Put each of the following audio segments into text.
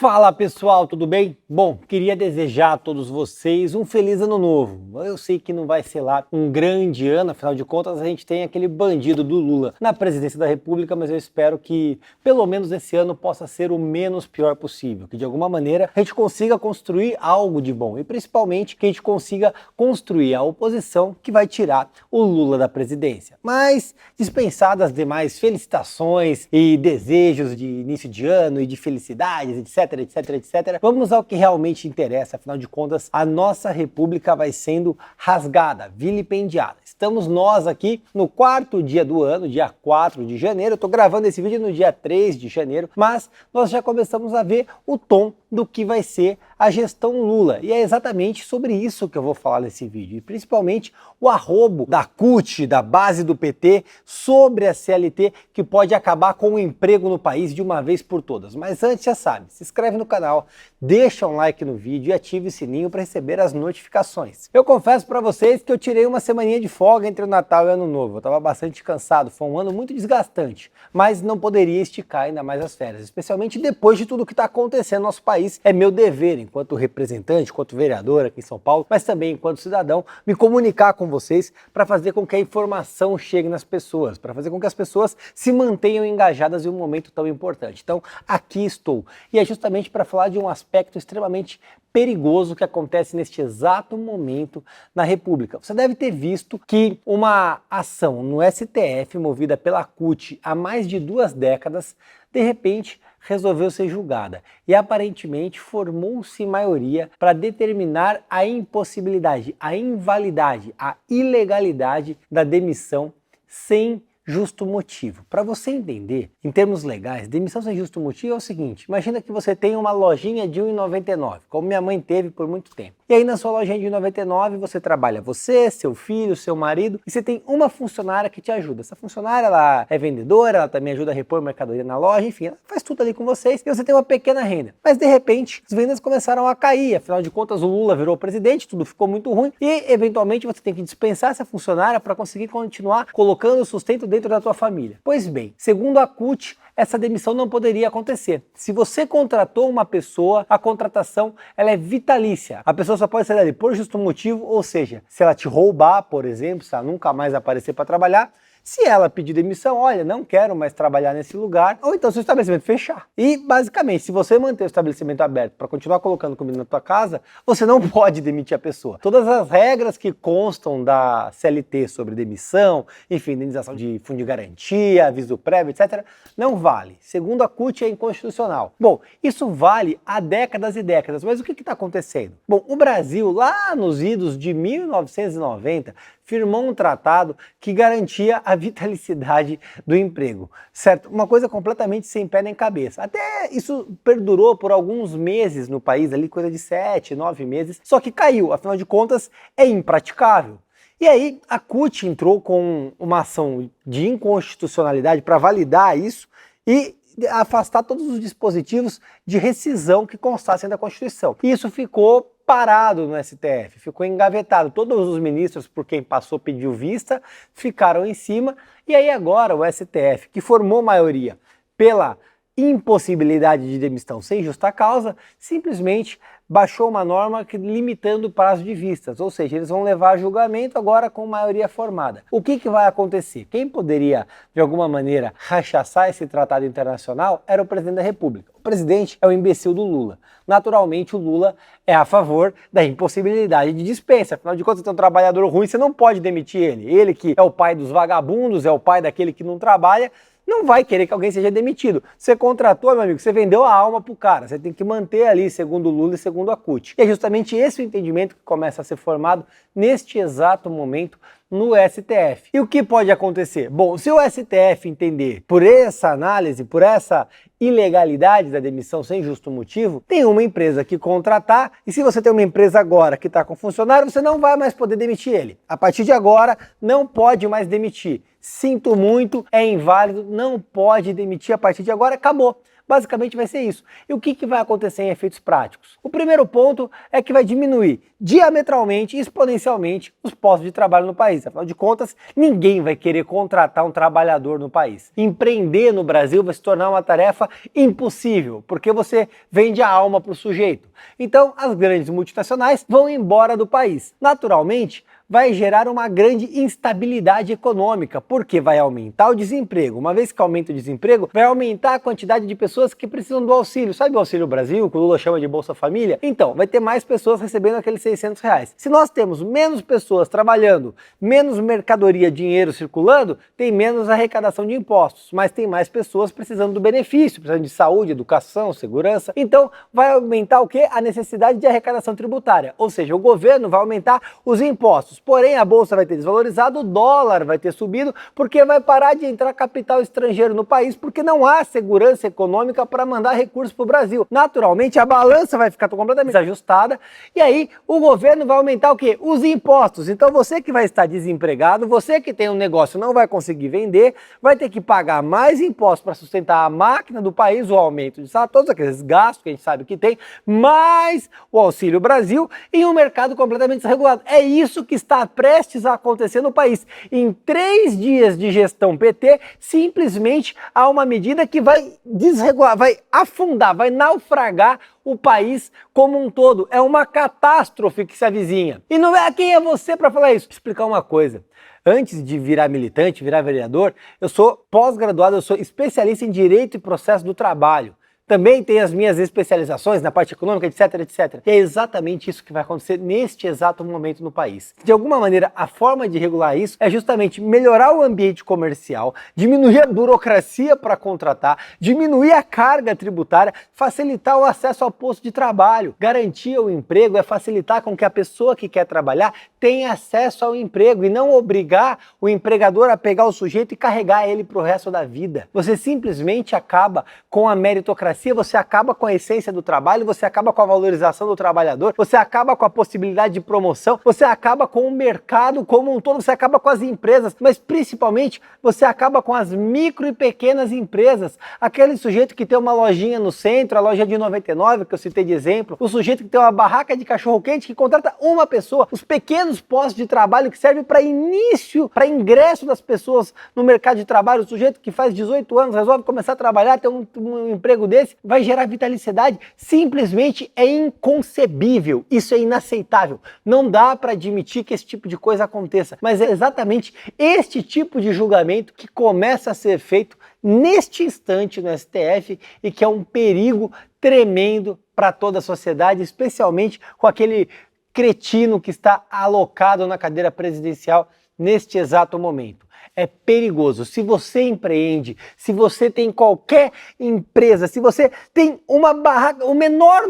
Fala pessoal, tudo bem? Bom, queria desejar a todos vocês um feliz ano novo. Eu sei que não vai ser lá um grande ano, afinal de contas a gente tem aquele bandido do Lula na presidência da República, mas eu espero que pelo menos esse ano possa ser o menos pior possível, que de alguma maneira a gente consiga construir algo de bom e principalmente que a gente consiga construir a oposição que vai tirar o Lula da presidência. Mas dispensadas as demais felicitações e desejos de início de ano e de felicidades, etc. Vamos ao que realmente interessa, afinal de contas, a nossa república vai sendo rasgada, vilipendiada. Estamos nós aqui no quarto dia do ano, dia 4 de janeiro, eu tô gravando esse vídeo no dia 3 de janeiro, mas nós já começamos a ver o tom do que vai ser a gestão Lula. E é exatamente sobre isso que eu vou falar nesse vídeo, e principalmente o arrobo da CUT, da base do PT, sobre a CLT, que pode acabar com o emprego no país de uma vez por todas. Mas antes, já sabe, se inscreve no canal, deixa um like no vídeo e ative o sininho para receber as notificações. Eu confesso para vocês que eu tirei uma semaninha de folga entre o Natal e o Ano Novo. Eu estava bastante cansado, foi um ano muito desgastante, mas não poderia esticar ainda mais as férias, especialmente depois de tudo que está acontecendo no nosso país. É meu dever, enquanto representante, enquanto vereador aqui em São Paulo, mas também enquanto cidadão, me comunicar com vocês para fazer com que a informação chegue nas pessoas, para fazer com que as pessoas se mantenham engajadas em um momento tão importante. Então, aqui estou. E é justamente para falar de um aspecto extremamente perigoso que acontece neste exato momento na República. Você deve ter visto que uma ação no STF, movida pela CUT há mais de 2 décadas, de repente resolveu ser julgada e aparentemente formou-se maioria para determinar a impossibilidade, a invalidade, a ilegalidade da demissão sem justo motivo. Para você entender, em termos legais, demissão sem justo motivo é o seguinte: imagina que você tem uma lojinha de R$1,99, como minha mãe teve por muito tempo. E aí na sua lojinha de R$1,99 você trabalha você, seu filho, seu marido, e você tem uma funcionária que te ajuda. Essa funcionária, ela é vendedora, ela também ajuda a repor mercadoria na loja, enfim, ela faz tudo ali com vocês e você tem uma pequena renda. Mas de repente, as vendas começaram a cair, afinal de contas o Lula virou presidente, tudo ficou muito ruim e eventualmente você tem que dispensar essa funcionária para conseguir continuar colocando o sustento dentro da tua família. Pois bem, segundo a CUT, essa demissão não poderia acontecer. Se você contratou uma pessoa, a contratação ela é vitalícia. A pessoa só pode sair dali por justo motivo, ou seja, se ela te roubar, por exemplo, se ela nunca mais aparecer para trabalhar, se ela pedir demissão, olha, não quero mais trabalhar nesse lugar, ou então se o estabelecimento fechar. E basicamente, se você manter o estabelecimento aberto para continuar colocando comida na tua casa, você não pode demitir a pessoa. Todas as regras que constam da CLT sobre demissão, enfim, indenização de fundo de garantia, aviso prévio, etc., não vale. Segundo a CUT, é inconstitucional. Bom, isso vale há décadas e décadas, mas o que está acontecendo? Bom, o Brasil, lá nos idos de 1990, firmou um tratado que garantia a vitalicidade do emprego, certo? Uma coisa completamente sem pé nem cabeça. Até isso perdurou por alguns meses no país, ali coisa de 7, 9 meses, só que caiu, afinal de contas é impraticável. E aí a CUT entrou com uma ação de inconstitucionalidade para validar isso e afastar todos os dispositivos de rescisão que constassem da Constituição. Isso ficou parado no STF, ficou engavetado. Todos os ministros por quem passou pediu vista, ficaram em cima, e aí agora o STF, que formou maioria pela impossibilidade de demissão sem justa causa, simplesmente baixou uma norma limitando o prazo de vistas, ou seja, eles vão levar a julgamento agora com maioria formada. O que vai acontecer? Quem poderia, de alguma maneira, rechaçar esse tratado internacional era o presidente da República. O presidente é o imbecil do Lula. Naturalmente, o Lula é a favor da impossibilidade de dispensa. Afinal de contas, você tem um trabalhador ruim, você não pode demitir ele. Ele que é o pai dos vagabundos, é o pai daquele que não trabalha, não vai querer que alguém seja demitido. Você contratou, meu amigo, você vendeu a alma pro cara. Você tem que manter ali, segundo o Lula e segundo a CUT. E é justamente esse o entendimento que começa a ser formado neste exato momento no STF. E o que pode acontecer? Bom, se o STF entender por essa análise, por essa ilegalidade da demissão sem justo motivo, tem uma empresa que contratar, e se você tem uma empresa agora que está com funcionário, você não vai mais poder demitir ele. A partir de agora, não pode mais demitir. Sinto muito, é inválido, não pode demitir a partir de agora, acabou. Basicamente vai ser isso. E o que vai acontecer em efeitos práticos? O primeiro ponto é que vai diminuir diametralmente, exponencialmente, os postos de trabalho no país. Afinal de contas, ninguém vai querer contratar um trabalhador no país. Empreender no Brasil vai se tornar uma tarefa impossível, porque você vende a alma para o sujeito. Então, as grandes multinacionais vão embora do país. Naturalmente, vai gerar uma grande instabilidade econômica, porque vai aumentar o desemprego. Uma vez que aumenta o desemprego, vai aumentar a quantidade de pessoas que precisam do auxílio. Sabe o Auxílio Brasil, que o Lula chama de Bolsa Família? Então, vai ter mais pessoas recebendo aqueles R$600. Se nós temos menos pessoas trabalhando, menos mercadoria, dinheiro circulando, tem menos arrecadação de impostos, mas tem mais pessoas precisando do benefício, precisando de saúde, educação, segurança. Então, vai aumentar o quê? A necessidade de arrecadação tributária, ou seja, o governo vai aumentar os impostos. Porém, a bolsa vai ter desvalorizado, o dólar vai ter subido, porque vai parar de entrar capital estrangeiro no país, porque não há segurança econômica para mandar recursos para o Brasil. Naturalmente, a balança vai ficar completamente desajustada, e aí o governo vai aumentar o quê? Os impostos. Então, você que vai estar desempregado, você que tem um negócio e não vai conseguir vender, vai ter que pagar mais impostos para sustentar a máquina do país, o aumento de salário, todos aqueles gastos que a gente sabe que tem, mais o Auxílio Brasil e um mercado completamente desregulado. É isso que está prestes a acontecer no país. Em 3 dias de gestão PT, simplesmente há uma medida que vai desregular, vai afundar, vai naufragar o país como um todo. É uma catástrofe que se avizinha. E não é quem é você para falar isso? Vou explicar uma coisa. Antes de virar militante, virar vereador, eu sou pós-graduado, eu sou especialista em Direito e Processo do Trabalho. Também tem as minhas especializações na parte econômica, etc, etc. E é exatamente isso que vai acontecer neste exato momento no país. De alguma maneira, a forma de regular isso é justamente melhorar o ambiente comercial, diminuir a burocracia para contratar, diminuir a carga tributária, facilitar o acesso ao posto de trabalho. Garantir o emprego é facilitar com que a pessoa que quer trabalhar tenha acesso ao emprego e não obrigar o empregador a pegar o sujeito e carregar ele para o resto da vida. Você simplesmente acaba com a meritocracia, você acaba com a essência do trabalho, você acaba com a valorização do trabalhador, você acaba com a possibilidade de promoção, você acaba com o mercado como um todo, você acaba com as empresas, mas principalmente você acaba com as micro e pequenas empresas. Aquele sujeito que tem uma lojinha no centro, a loja de 99 que eu citei de exemplo, o sujeito que tem uma barraca de cachorro-quente que contrata uma pessoa, os pequenos postos de trabalho que servem para início, para ingresso das pessoas no mercado de trabalho, o sujeito que faz 18 anos resolve começar a trabalhar, ter um emprego desse, vai gerar vitalicidade. Simplesmente é inconcebível, isso é inaceitável. Não dá para admitir que esse tipo de coisa aconteça, mas é exatamente este tipo de julgamento que começa a ser feito neste instante no STF e que é um perigo tremendo para toda a sociedade, especialmente com aquele cretino que está alocado na cadeira presidencial neste exato momento. É perigoso. Se você empreende, se você tem qualquer empresa, se você tem uma barraca, o menor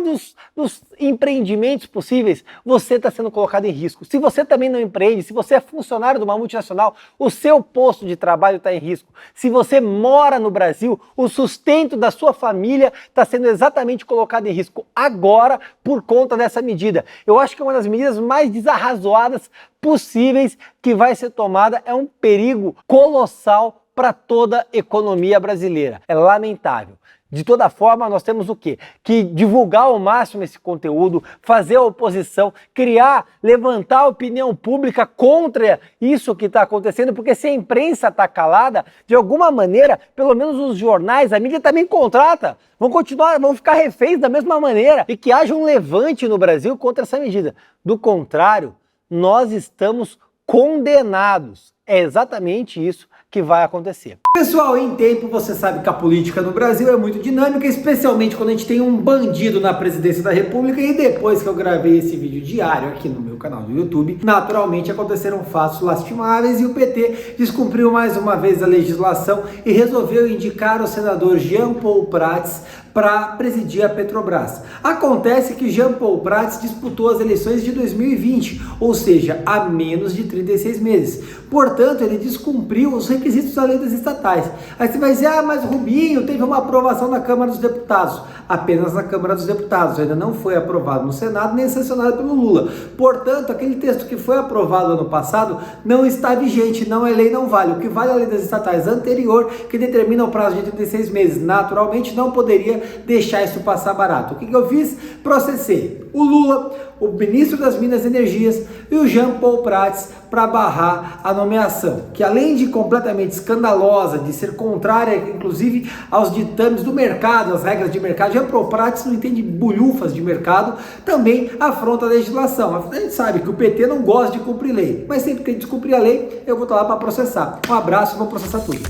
dos empreendimentos possíveis, você está sendo colocado em risco. Se você também não empreende, se você é funcionário de uma multinacional, o seu posto de trabalho está em risco. Se você mora no Brasil, o sustento da sua família está sendo exatamente colocado em risco agora por conta dessa medida. Eu acho que é uma das medidas mais desarrazoadas possíveis que vai ser tomada, é um perigo colossal para toda a economia brasileira. É lamentável. De toda forma, nós temos o quê? Que divulgar ao máximo esse conteúdo, fazer a oposição, criar, levantar a opinião pública contra isso que está acontecendo, porque se a imprensa está calada, de alguma maneira, pelo menos os jornais, a mídia também contrata, vão continuar, vão ficar reféns da mesma maneira, e que haja um levante no Brasil contra essa medida. Do contrário, nós estamos condenados. É exatamente isso que vai acontecer. Pessoal, em tempo você sabe que a política no Brasil é muito dinâmica, especialmente quando a gente tem um bandido na presidência da República, e depois que eu gravei esse vídeo diário aqui no meu canal do YouTube, naturalmente aconteceram fatos lastimáveis e o PT descumpriu mais uma vez a legislação e resolveu indicar o senador Jean Paul Prats para presidir a Petrobras. Acontece que Jean Paul Prats disputou as eleições de 2020, ou seja, há menos de 36 meses. Portanto, ele descumpriu os requisitos da lei das estatais. Aí você vai dizer, mas Rubinho teve uma aprovação na Câmara dos Deputados. Apenas na Câmara dos Deputados, ainda não foi aprovado no Senado, nem sancionado pelo Lula. Portanto, aquele texto que foi aprovado ano passado não está vigente, não é lei, não vale. O que vale é a lei das estatais anterior, que determina o prazo de 36 meses. Naturalmente, não poderia deixar isso passar barato. O que eu fiz? Processei o Lula, o ministro das Minas e Energias e o Jean Paul Prats para barrar a nomeação, que além de completamente escandalosa, de ser contrária, inclusive, aos ditames do mercado, às regras de mercado, Jean Paul Prats não entende bulhufas de mercado, também afronta a legislação. A gente sabe que o PT não gosta de cumprir lei, mas sempre que a gente cumprir a lei, eu vou estar lá para processar. Um abraço e vou processar tudo.